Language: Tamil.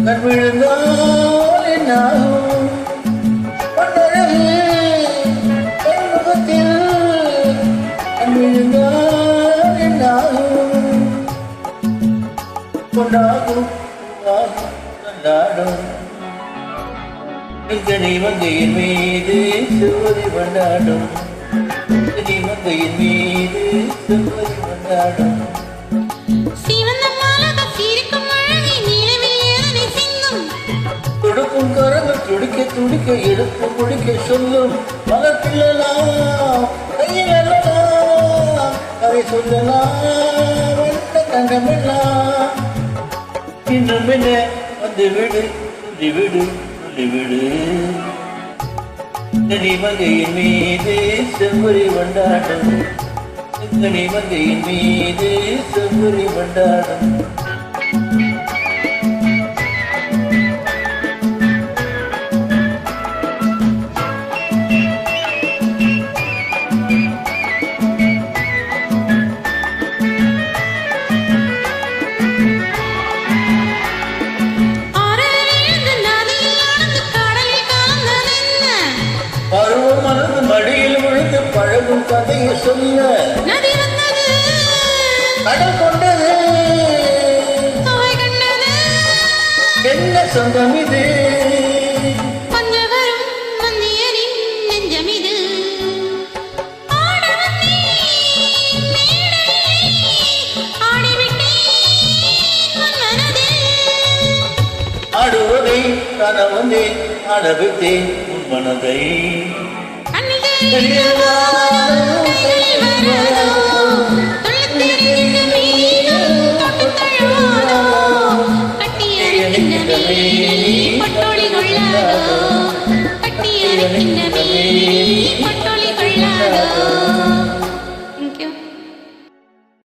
கண் விழுந்தால் என்னாகும் பொன்னழகு என் முகத்தில் கண் விழுந்தால் என்னாகும் கொண்டாகும் கொண்டாடும் நீ மங்கையின் மீது செவ்வதி கொண்டாடும் நீ மங்கையின் மீது செவ்வதி கொண்டாடும் துடுக்கும் கரங்கள் துடிக்க துடிக்க எடுப்பு குடிக்க சொல்லும் மகப்பில்லாம் கையில் அல்லலாம் கதை சொல்லலாம் வெட்ட தங்கமெல்லாம் இன்றும் என்ன வந்து விடு சொல்லி விடு சொல்லி விடு நீ மங்கையின் மீது செவ்வரி கொண்டாடும் நீ மங்கையின் மீது செவ்வரி கொண்டாடும் பருவம் மறந்து மடியில் விழுந்து பழகும் கதையை சொல்ல கடல் கொண்டது என்ன சொந்தம் இது ஆடுவதை கனவந்தே ஆடவிட்டேன் உன் மனதை பட்டோடி கொள்ளாதோ கட்டியறிக்கின்ற மேனி